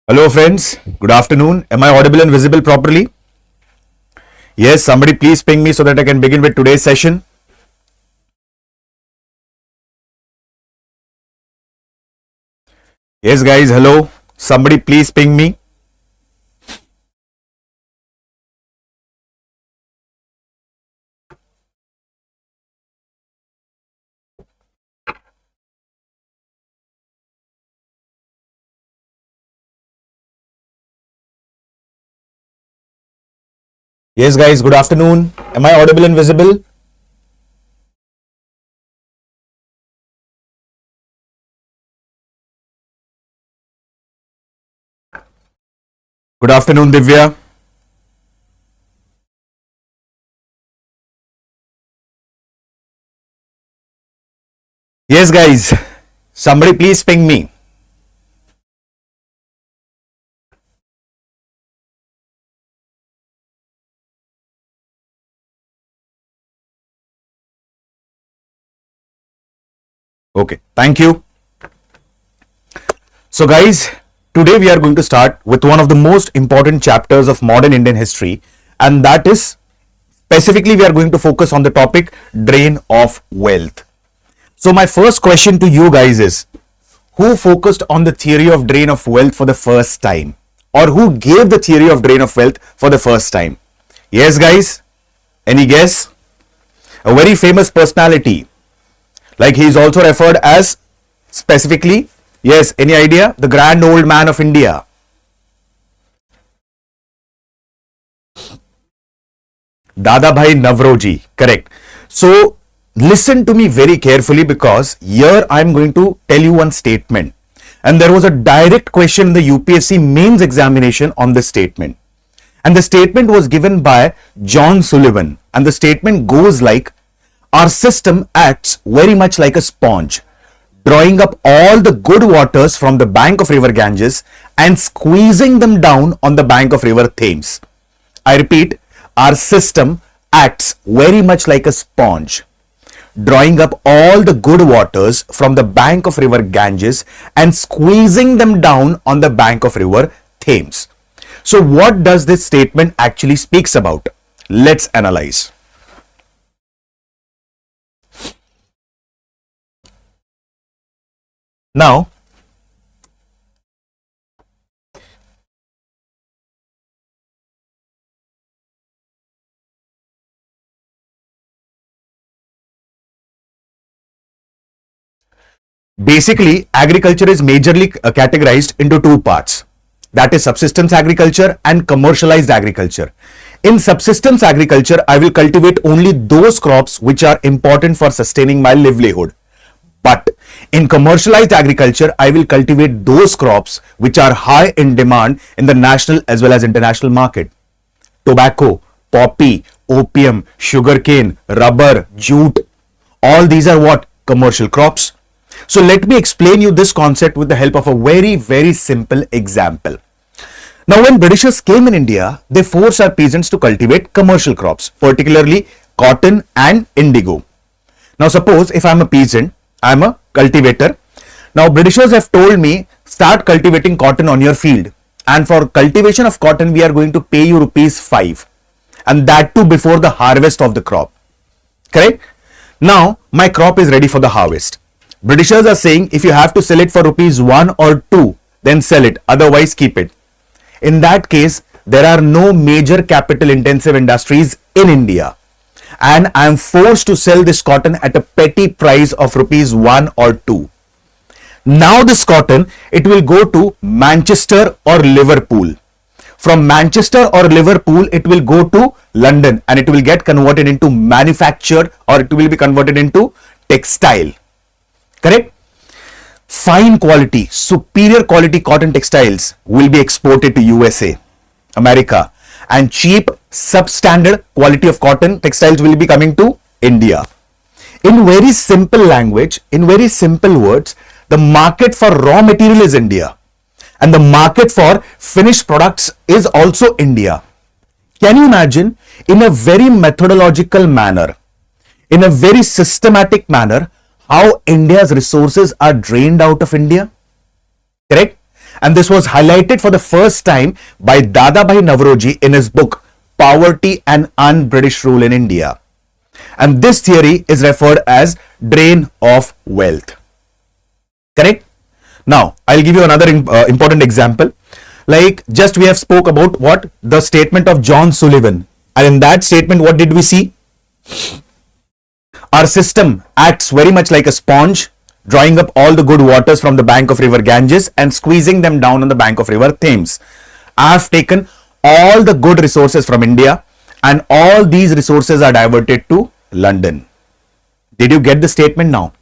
Hello friends, good afternoon. Am I audible and visible properly? Yes, somebody please ping me so that I can begin with today's session. Yes guys, hello. Somebody please ping me. Yes guys, good afternoon. Am I audible and visible? Good afternoon, Divya. Yes guys, somebody please ping me. Okay, thank you. So guys, today we are going to start with one of the most important chapters of modern Indian history, and that is specifically we are going to focus on the topic drain of wealth. So my first question to you guys is, who focused on the theory of drain of wealth for the first time? Or who gave the theory of drain of wealth for the first time? Yes guys, any guess? A very famous personality. Like he is also referred as specifically, yes, any idea? The grand old man of India. Dadabhai Navroji, correct. So listen to me very carefully because here I am going to tell you one statement. And there was a direct question in the UPSC mains examination on this statement. And the statement was given by John Sullivan. And the statement goes like, our system acts very much like a sponge, drawing up all the good waters from the bank of river Ganges and squeezing them down on the bank of river Thames. I repeat, our system acts very much like a sponge, drawing up all the good waters from the bank of river Ganges and squeezing them down on the bank of river Thames. So what does this statement actually speaks about? Let's analyze. Now, basically, agriculture is majorly categorized into two parts. That is subsistence agriculture and commercialized agriculture. In subsistence agriculture, I will cultivate only those crops which are important for sustaining my livelihood. But in commercialized agriculture, I will cultivate those crops which are high in demand in the national as well as international market. Tobacco, poppy, opium, sugarcane, rubber, jute, all these are what? Commercial crops. So let me explain you this concept with the help of a very simple example. Now when Britishers came in India, they forced our peasants to cultivate commercial crops, particularly cotton and indigo. Now suppose if I am a peasant, I am a cultivator. Now Britishers have told me start cultivating cotton on your field, and for cultivation of cotton we are going to pay you rupees 5, and that too before the harvest of the crop. Correct? Now my crop is ready for the harvest. Britishers are saying if you have to sell it for rupees 1 or 2, then sell it, otherwise keep it. In that case, there are no major capital intensive industries in India, and I am forced to sell this cotton at a petty price of rupees 1 or 2. Now this cotton, it will go to Manchester or Liverpool. From Manchester or Liverpool, it will go to London and it will get converted into manufacture, or it will be converted into textile. Correct? Fine quality, superior quality cotton textiles will be exported to USA, America, and cheap substandard quality of cotton textiles will be coming to India. In very simple language, in very simple words, the market for raw material is India and the market for finished products is also India. Can you imagine, in a very methodological manner, in a very systematic manner, how India's resources are drained out of India? Correct? And this was highlighted for the first time by Dadabhai Navroji in his book, Poverty and Un-British Rule in India. And this theory is referred as drain of wealth. Correct? Now, I'll give you another important example. Like just we have spoke about what? The statement of John Sullivan. And in that statement, what did we see? Our system acts very much like a sponge, drawing up all the good waters from the bank of river Ganges and squeezing them down on the bank of river Thames. I have taken all the good resources from India and all these resources are diverted to London. Did you get the statement now?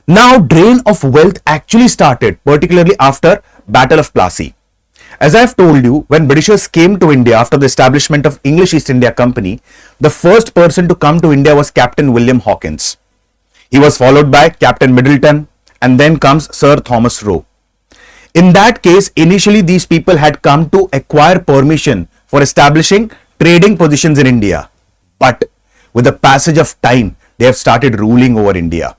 Now, drain of wealth actually started, particularly after Battle of Plassey. As I have told you, when Britishers came to India after the establishment of English East India Company, the first person to come to India was Captain William Hawkins. He was followed by Captain Middleton and then comes Sir Thomas Roe. In that case, initially these people had come to acquire permission for establishing trading positions in India. But with the passage of time, they have started ruling over India.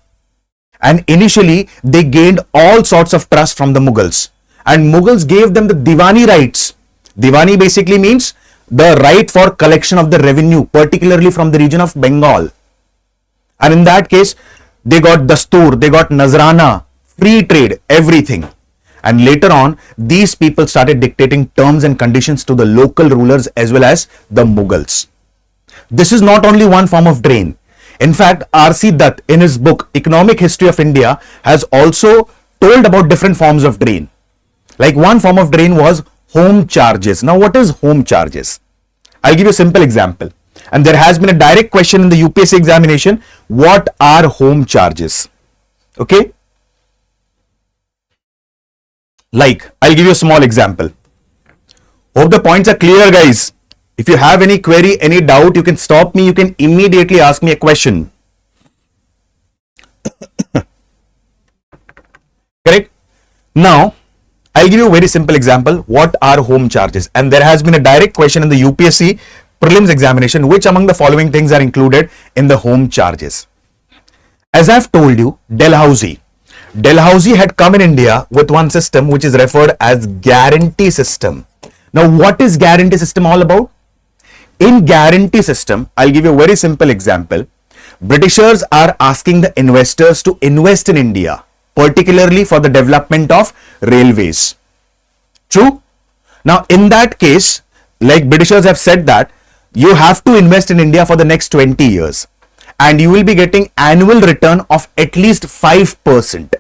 And initially, they gained all sorts of trust from the Mughals. And Mughals gave them the Diwani rights. Diwani basically means the right for collection of the revenue, particularly from the region of Bengal. And in that case, they got Dastur, they got Nazrana, free trade, everything. And later on, these people started dictating terms and conditions to the local rulers as well as the Mughals. This is not only one form of drain. In fact, R.C. Dutt in his book Economic History of India has also told about different forms of drain. Like one form of drain was home charges. Now what is home charges? I'll give you a simple example. And there has been a direct question in the UPSC examination. What are home charges? Okay. Like, I'll give you a small example. Hope the points are clear, guys. If you have any query, any doubt, you can stop me. You can immediately ask me a question. Correct? Now, I'll give you a very simple example. What are home charges? And there has been a direct question in the UPSC Prelims examination. Which among the following things are included in the home charges? As I've told you, Dalhousie had come in India with one system which is referred as guarantee system. Now, what is guarantee system all about? In guarantee system, I'll give you a very simple example. Britishers are asking the investors to invest in India, particularly for the development of railways. True? Now, in that case, like Britishers have said that you have to invest in India for the next 20 years and you will be getting annual return of at least 5%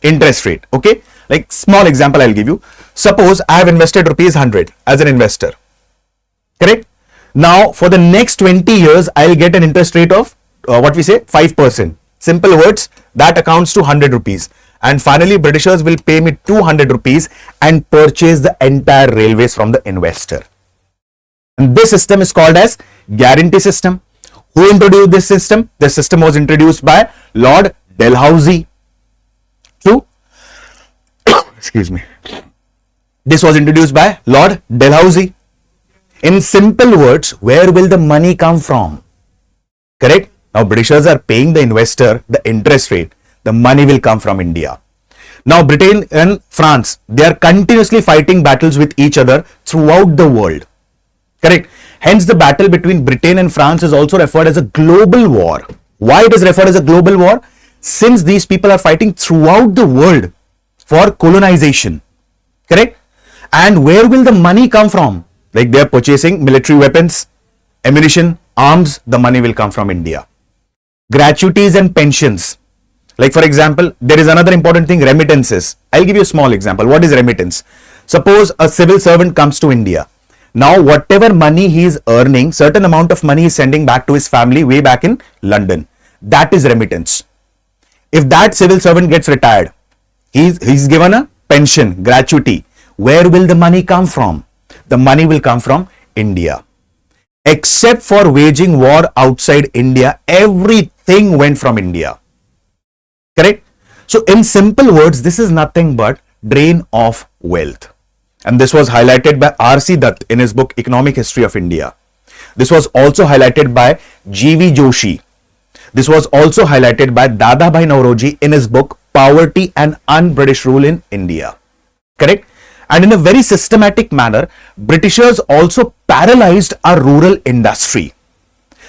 interest rate. Okay? Like small example I'll give you. Suppose I have invested rupees 100 as an investor. Correct? Now, for the next 20 years, I'll get an interest rate of 5%. Simple words, that accounts to 100 rupees. And finally, Britishers will pay me 200 rupees and purchase the entire railways from the investor. And this system is called as guarantee system. Who introduced this system? This system was introduced by Lord Dalhousie. True? Excuse me. This was introduced by Lord Dalhousie. In simple words, where will the money come from? Correct? Now, Britishers are paying the investor the interest rate. The money will come from India. Now, Britain and France, they are continuously fighting battles with each other throughout the world. Correct? Hence, the battle between Britain and France is also referred as a global war. Why it is referred as a global war? Since these people are fighting throughout the world for colonization. Correct? And where will the money come from? Like they are purchasing military weapons, ammunition, arms, the money will come from India. Gratuities and pensions. Like for example, there is another important thing, remittances. I'll give you a small example. What is remittance? Suppose a civil servant comes to India. Now, whatever money he is earning, certain amount of money he is sending back to his family way back in London. That is remittance. If that civil servant gets retired, he's given a pension, gratuity. Where will the money come from? The money will come from India. Except for waging war outside India, everything went from India. Correct? So in simple words, this is nothing but drain of wealth. And this was highlighted by R.C. Dutt in his book Economic History of India. This was also highlighted by G.V. Joshi. This was also highlighted by Dadabhai Navroji in his book Poverty and Un-British Rule in India. Correct? And in a very systematic manner, Britishers also paralyzed our rural industry.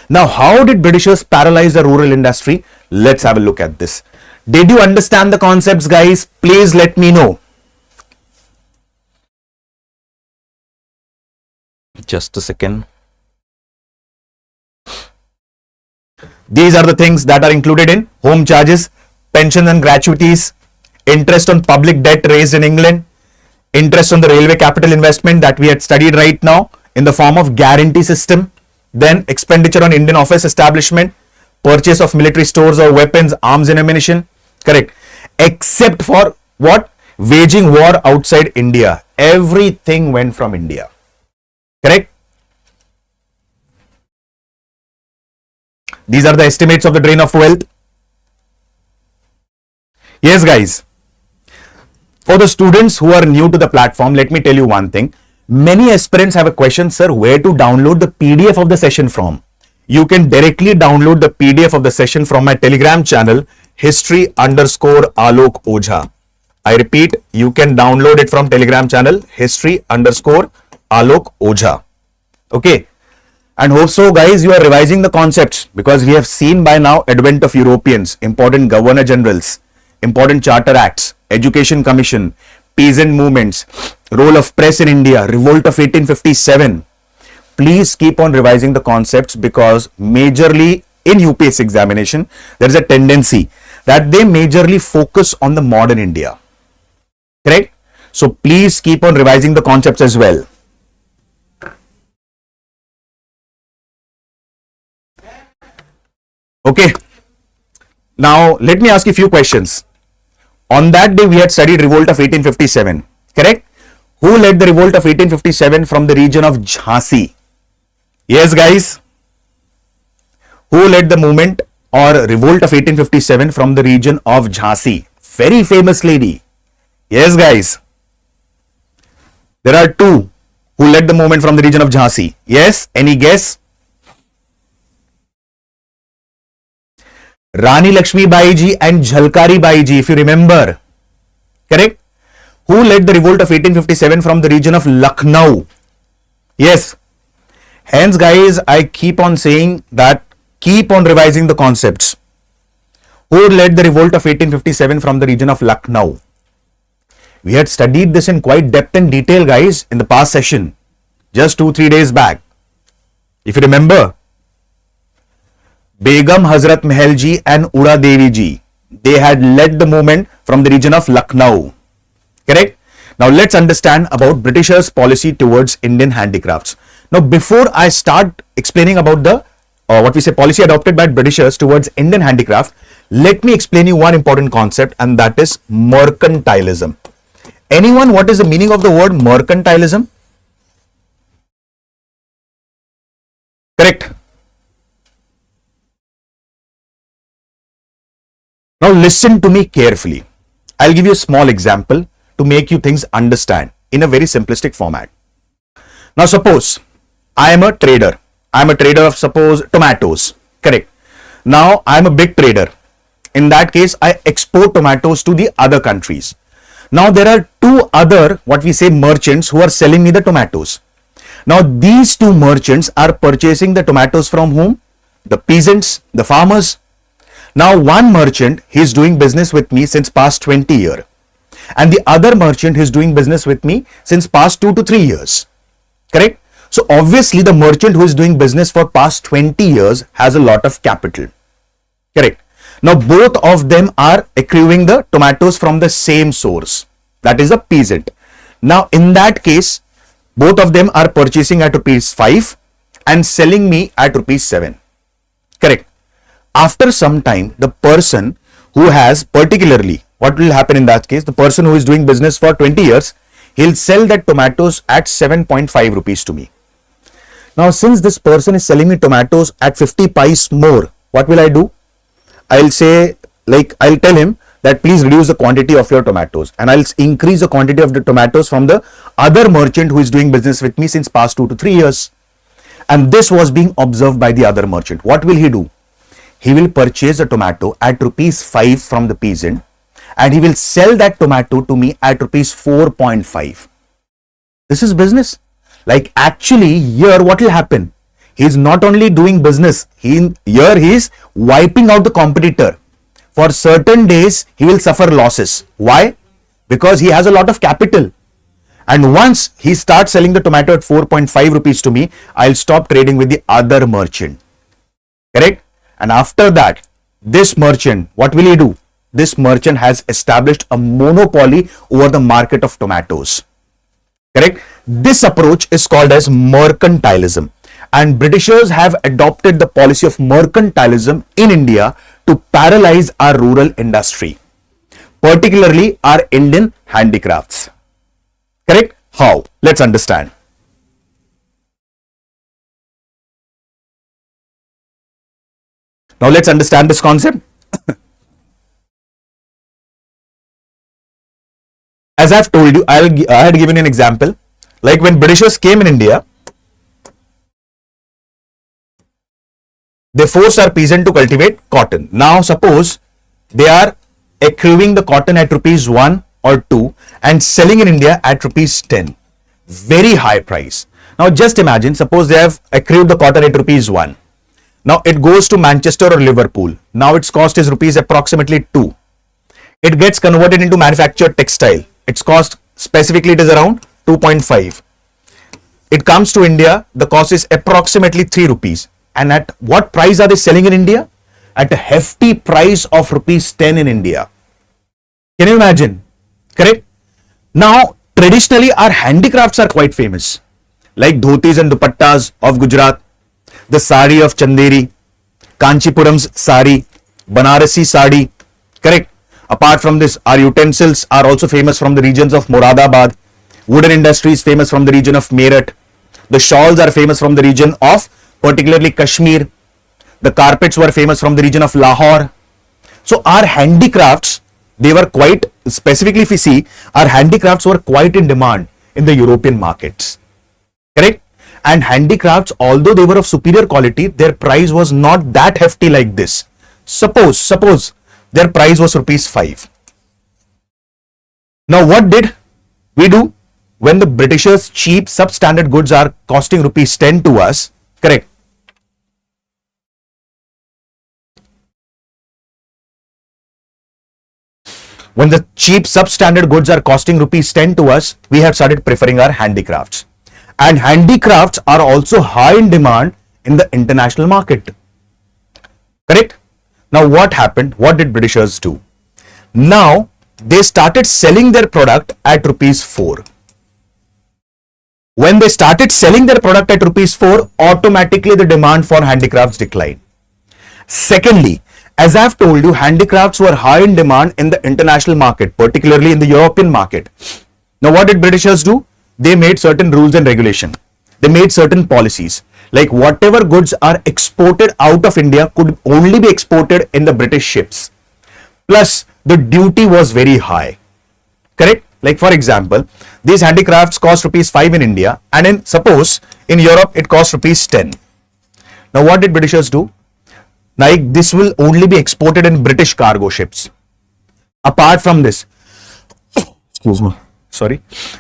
Now, how did Britishers paralyze the rural industry? Let's have a look at this. Did you understand the concepts, guys? Please let me know. Just a second. These are the things that are included in home charges, pensions and gratuities, interest on public debt raised in England, interest on the railway capital investment that we had studied right now in the form of guarantee system, then expenditure on Indian office establishment, purchase of military stores or weapons, arms and ammunition, correct, except for what? Waging war outside India. Everything went from India, correct. These are the estimates of the drain of wealth. Yes, guys. For the students who are new to the platform, let me tell you one thing. Many aspirants have a question, sir, where to download the PDF of the session from? You can directly download the PDF of the session from my Telegram channel, history_Alok Ojha. I repeat, you can download it from Telegram channel, history_Alok Ojha. Okay. And hope so, guys, you are revising the concepts, because we have seen by now advent of Europeans, important governor generals, important charter acts, education commission, peasant movements, role of press in India, revolt of 1857. Please keep on revising the concepts, because majorly in UPSC examination, there is a tendency that they majorly focus on the modern India. Correct? So please keep on revising the concepts as well. Okay. Now, let me ask you a few questions. On that day, we had studied revolt of 1857. Correct? Who led the revolt of 1857 from the region of Jhansi? Yes, guys. Who led the movement or revolt of 1857 from the region of Jhansi? Very famous lady. Yes, guys. There are two who led the movement from the region of Jhansi. Yes, any guess? Rani Lakshmi Bai ji and Jhalkari Bai ji, if you remember. Correct? Who led the revolt of 1857 from the region of Lucknow? Yes. Hence, guys, I keep on saying that keep on revising the concepts. Who led the revolt of 1857 from the region of Lucknow? We had studied this in quite depth and detail, guys, in the past session, just 2-3 days back. If you remember, Begum Hazrat Mahal ji and Ura Devi ji, they had led the movement from the region of Lucknow. Correct? Now let's understand about Britishers' policy towards Indian handicrafts. Now before I start explaining about the policy adopted by Britishers towards Indian handicraft, let me explain you one important concept, and that is mercantilism. Anyone, what is the meaning of the word mercantilism? Correct. Now listen to me carefully. I'll give you a small example to make you things understand in a very simplistic format. Now suppose I am a trader. I am a trader of, suppose, tomatoes. Correct. Now I am a big trader. In that case, I export tomatoes to the other countries. Now there are two other, what we say, merchants who are selling me the tomatoes. Now these two merchants are purchasing the tomatoes from whom? The peasants, the farmers. Now one merchant, he is doing business with me since past 20 years. And the other merchant is doing business with me since past 2 to 3 years. Correct? So obviously the merchant who is doing business for past 20 years has a lot of capital. Correct? Now both of them are accruing the tomatoes from the same source. That is a peasant. Now in that case, both of them are purchasing at ₹5 and selling me at ₹7. Correct? After some time, the person who has particularly, what will happen in that case? The person who is doing business for 20 years, he'll sell that tomatoes at 7.5 rupees to me. Now, since this person is selling me tomatoes at 50 pice more, what will I do? I'll say, I'll tell him that please reduce the quantity of your tomatoes, and I'll increase the quantity of the tomatoes from the other merchant who is doing business with me since past 2 to 3 years. And this was being observed by the other merchant. What will he do? He will purchase the tomato at ₹5 from the peasant, and he will sell that tomato to me at ₹4.5. This is business. Like actually here what will happen? He's not only doing business, he is wiping out the competitor. For certain days, he will suffer losses. Why? Because he has a lot of capital. And once he starts selling the tomato at 4.5 rupees to me, I'll stop trading with the other merchant. Correct? And after that, this merchant, what will he do? This merchant has established a monopoly over the market of tomatoes. Correct? This approach is called as mercantilism. And Britishers have adopted the policy of mercantilism in India to paralyze our rural industry, particularly our Indian handicrafts. Correct? How? Let's understand. Now let's understand this concept. As I've told you, I had given an example. Like when Britishers came in India, they forced our peasant to cultivate cotton. Now suppose they are accruing the cotton at rupees 1 or 2 and selling in India at rupees 10. Very high price. Now just imagine, suppose they have accrued the cotton at rupees 1. Now it goes to Manchester or Liverpool. Now its cost is rupees approximately 2. It gets converted into manufactured textile. Its cost specifically it is around 2.5. It comes to India, the cost is approximately 3 rupees. And at what price are they selling in India? At a hefty price of rupees 10 in India. Can you imagine? Correct? Now, traditionally, our handicrafts are quite famous. Like dhotis and dupattas of Gujarat, the sari of Chanderi, Kanchipuram's sari, Banarasi sari. Correct? Apart from this, our utensils are also famous from the regions of Moradabad. Wooden industry is famous from the region of Meerut. The shawls are famous from the region of particularly Kashmir. The carpets were famous from the region of Lahore. So our handicrafts, they were quite, specifically if you see, our handicrafts were quite in demand in the European markets. Correct? And handicrafts, although they were of superior quality, their price was not that hefty like this. Suppose their price was rupees 5. Now what did we do? When the Britishers' cheap substandard goods are costing rupees 10 to us, correct? When the cheap substandard goods are costing rupees 10 to us, we have started preferring our handicrafts. And handicrafts are also high in demand in the international market. Correct? Now what happened? What did Britishers do? Now they started selling their product at rupees 4. When they started selling their product at rupees 4, automatically the demand for handicrafts declined. Secondly, as I've told you, handicrafts were high in demand in the international market, particularly in the European market. Now what did Britishers do? They made certain rules and regulation. They made certain policies. Like whatever goods are exported out of India could only be exported in the British ships. Plus the duty was very high. Correct? Like for example, these handicrafts cost rupees 5 in India, and suppose in Europe it costs rupees 10. Now what did Britishers do? Like this will only be exported in British cargo ships. Apart from this,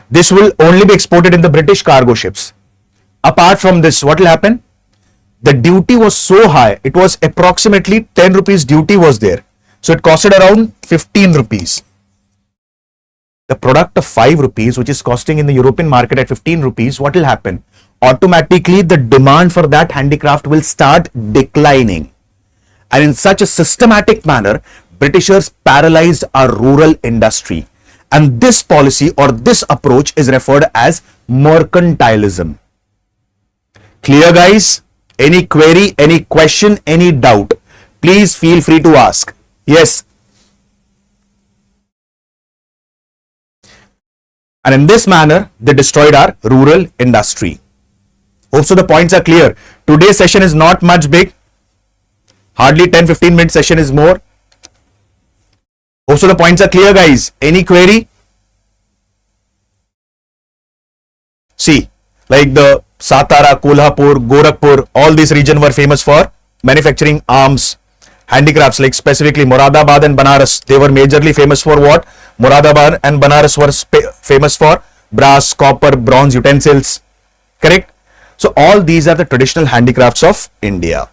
this will only be exported in the British cargo ships. Apart from this, what will happen? The duty was so high, it was approximately 10 rupees duty was there. So it costed around 15 rupees. The product of 5 rupees, which is costing in the European market at 15 rupees, what will happen? Automatically, the demand for that handicraft will start declining. And in such a systematic manner, Britishers paralyzed our rural industry. And this policy or this approach is referred as mercantilism. Clear, guys? Any query, any question, any doubt? Please feel free to ask. Yes. And in this manner, they destroyed our rural industry. Hope so the points are clear. Today's session is not much big. Hardly 10-15 minute session is more. Hope so the points are clear, guys. Any query? See, like the Satara, Kolhapur, Gorakhpur, all these regions were famous for manufacturing arms, handicrafts, like specifically Moradabad and Banaras. They were majorly famous for what? Moradabad and Banaras were famous for brass, copper, bronze utensils. Correct? So all these are the traditional handicrafts of India.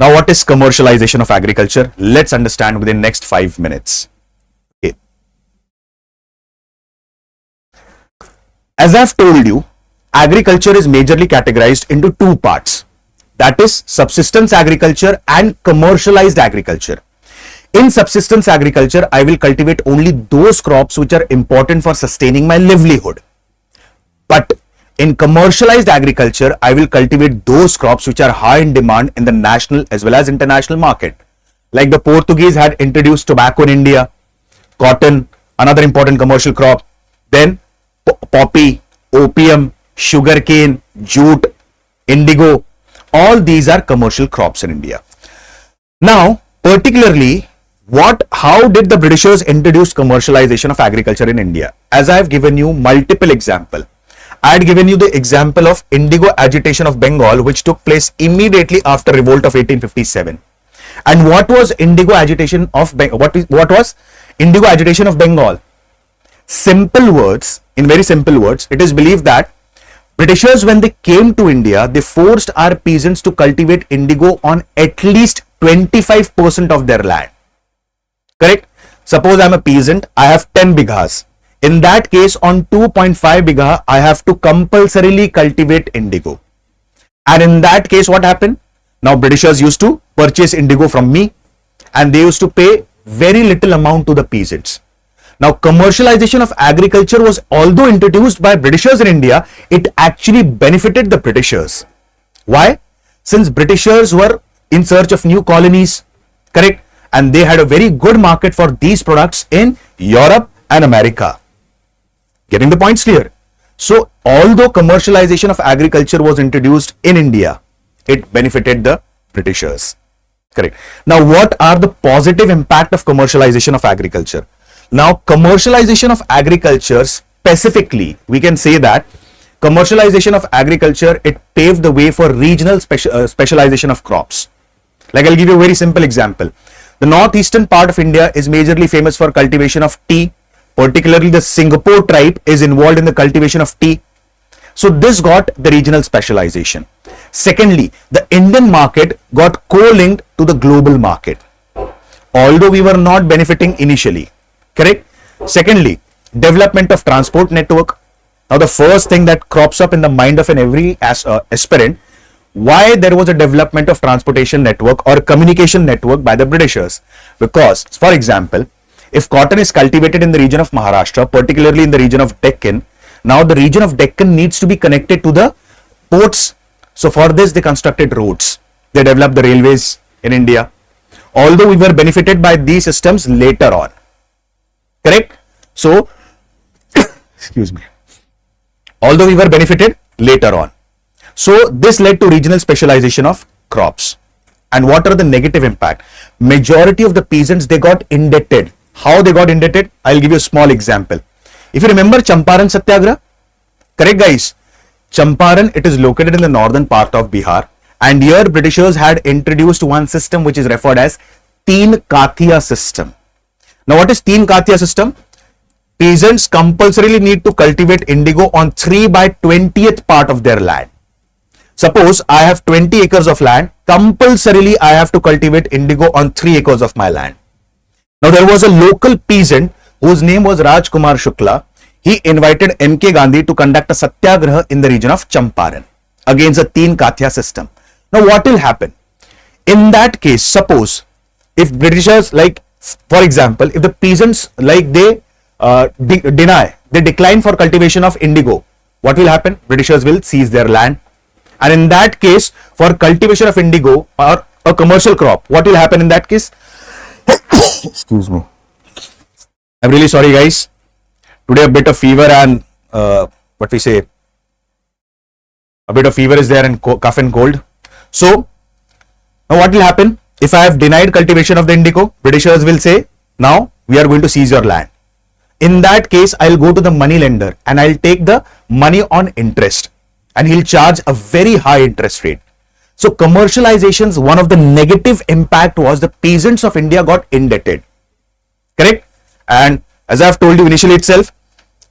Now, what is commercialization of agriculture? Let's understand within next 5 minutes. Okay. As I've told you, agriculture is majorly categorized into two parts. That is subsistence agriculture and commercialized agriculture. In subsistence agriculture, I will cultivate only those crops which are important for sustaining my livelihood. But in commercialized agriculture, I will cultivate those crops which are high in demand in the national as well as international market. Like the Portuguese had introduced tobacco in India, cotton, another important commercial crop, then poppy, opium, sugarcane, jute, indigo. All these are commercial crops in India. Now, particularly, how did the Britishers introduce commercialization of agriculture in India? As I have given you multiple examples. I had given you the example of indigo agitation of Bengal, which took place immediately after revolt of 1857. And what was indigo agitation of Bengal? What was indigo agitation of Bengal? Simple words, in very simple words, it is believed that Britishers, when they came to India, they forced our peasants to cultivate indigo on at least 25% of their land. Correct? Suppose I am a peasant, I have 10 bighas. In that case, on 2.5 bigha, I have to compulsorily cultivate indigo. And in that case, what happened? Now, Britishers used to purchase indigo from me and they used to pay very little amount to the peasants. Now, commercialization of agriculture was, although introduced by Britishers in India, it actually benefited the Britishers. Why? Since Britishers were in search of new colonies, correct? And they had a very good market for these products in Europe and America. Getting the points clear? So, although commercialization of agriculture was introduced in India, it benefited the Britishers. Correct. Now, what are the positive impact of commercialization of agriculture? Now, commercialization of agriculture specifically, we can say that commercialization of agriculture, it paved the way for regional specialization of crops. Like I'll give you a very simple example. The northeastern part of India is majorly famous for cultivation of tea. Particularly the Singapore tribe is involved in the cultivation of tea. So this got the regional specialization. Secondly, the Indian market got co-linked to the global market. Although we were not benefiting initially. Correct? Secondly, development of transport network. Now the first thing that crops up in the mind of every aspirant, why there was a development of transportation network or communication network by the Britishers? Because, for example, if cotton is cultivated in the region of Maharashtra, particularly in the region of Deccan, now the region of Deccan needs to be connected to the ports. So for this, they constructed roads. They developed the railways in India. Although we were benefited by these systems later on. Correct? So, excuse me. Although we were benefited later on. So this led to regional specialization of crops. And what are the negative impact? Majority of the peasants, they got indebted. How they got indebted? I'll give you a small example. If you remember Champaran Satyagraha, correct guys? Champaran, it is located in the northern part of Bihar, and here Britishers had introduced one system which is referred as Teen Kathiya system. Now what is Teen Kathiya system? Peasants compulsorily need to cultivate indigo on 3 by 20th part of their land. Suppose I have 20 acres of land, compulsorily I have to cultivate indigo on 3 acres of my land. Now there was a local peasant whose name was Rajkumar Shukla. He invited M.K. Gandhi to conduct a satyagraha in the region of Champaran against the Teen Kathiya system. Now what will happen? In that case, suppose if Britishers, like for example, if the peasants like they decline for cultivation of indigo, what will happen? Britishers will seize their land. And in that case, for cultivation of indigo or a commercial crop, what will happen in that case? Excuse me. I'm really sorry guys. Today a bit of fever and a bit of fever is there and cough and cold. So now what will happen? If I have denied cultivation of the indigo, Britishers will say, now we are going to seize your land. In that case, I'll go to the money lender and I'll take the money on interest and he'll charge a very high interest rate. So commercialization's one of the negative impact was the peasants of India got indebted. Correct? And as I have told you initially itself,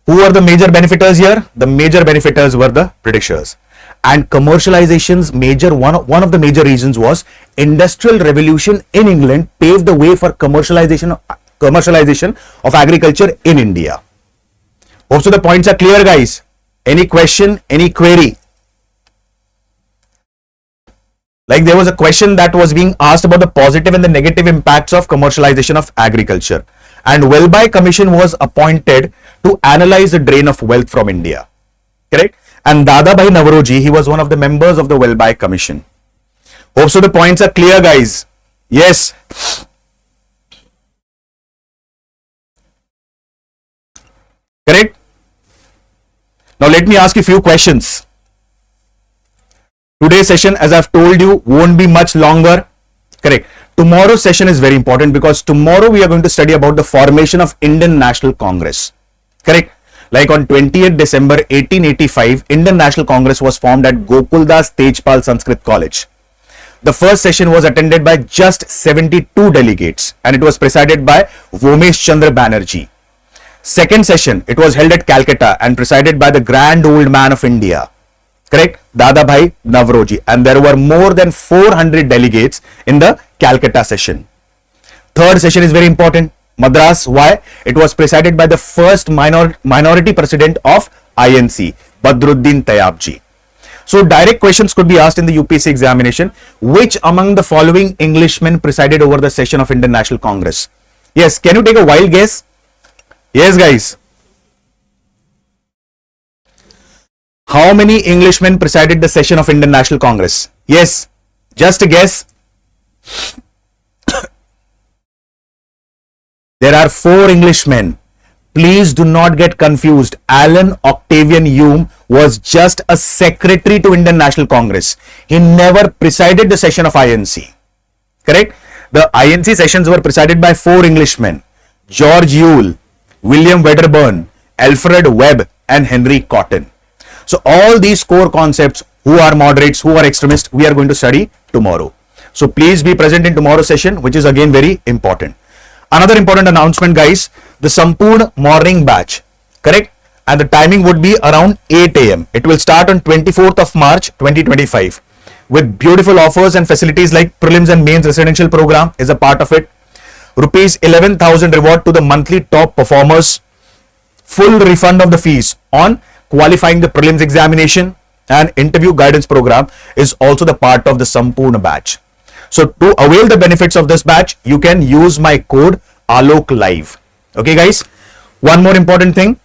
who are the major benefiters here? The major benefiters were the Britishers. And commercialization's one of the major reasons was Industrial Revolution in England paved the way for commercialization of agriculture in India. Hope so the points are clear, guys. Any question, any query? Like there was a question that was being asked about the positive and the negative impacts of commercialization of agriculture. And Wellby Commission was appointed to analyze the drain of wealth from India. Correct? And Dadabhai Navroji, he was one of the members of the Wellby Commission. Hope so the points are clear, guys. Yes. Correct? Now let me ask you a few questions. Today's session, as I've told you, won't be much longer. Correct. Tomorrow's session is very important because tomorrow we are going to study about the formation of Indian National Congress. Correct. Like on 20th December 1885, Indian National Congress was formed at Gokuldas Tejpal Sanskrit College. The first session was attended by just 72 delegates and it was presided by Vomesh Chandra Banerjee. Second session, it was held at Calcutta and presided by the Grand Old Man of India. Correct? Dadabhai Navroji. And there were more than 400 delegates in the Calcutta session. Third session is very important. Madras. Why? It was presided by the first minority president of INC, Badruddin Tayyabji. So direct questions could be asked in the UPSC examination. Which among the following Englishmen presided over the session of Indian National Congress? Yes, can you take a wild guess? Yes, guys. How many Englishmen presided the session of Indian National Congress? Yes, just a guess. There are 4 Englishmen. Please do not get confused. Alan Octavian Hume was just a secretary to Indian National Congress. He never presided the session of INC. Correct? The INC sessions were presided by 4 Englishmen. George Yule, William Wedderburn, Alfred Webb and Henry Cotton. So all these core concepts, who are moderates, who are extremists, we are going to study tomorrow. So please be present in tomorrow's session, which is again very important. Another important announcement, guys, the Sampoorna morning batch, correct? And the timing would be around 8 a.m. It will start on 24th of March 2025 with beautiful offers and facilities like Prelims and Mains Residential Program is a part of it. Rupees 11,000 reward to the monthly top performers. Full refund of the fees on qualifying the prelims examination and interview guidance program is also the part of the Sampoorna batch. So to avail the benefits of this batch, you can use my code ALOK Live. Okay, guys. One more important thing.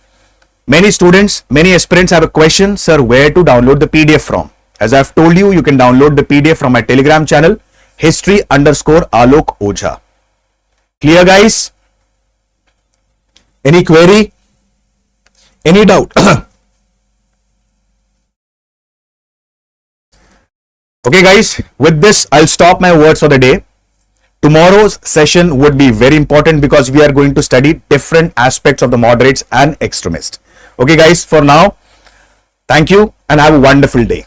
Many students, many aspirants have a question, sir, where to download the PDF from? As I've told you, you can download the PDF from my Telegram channel, history_Alok Ojha. Clear, guys? Any query? Any doubt? Okay, guys, with this, I'll stop my words for the day. Tomorrow's session would be very important because we are going to study different aspects of the moderates and extremists. Okay, guys, for now, thank you and have a wonderful day.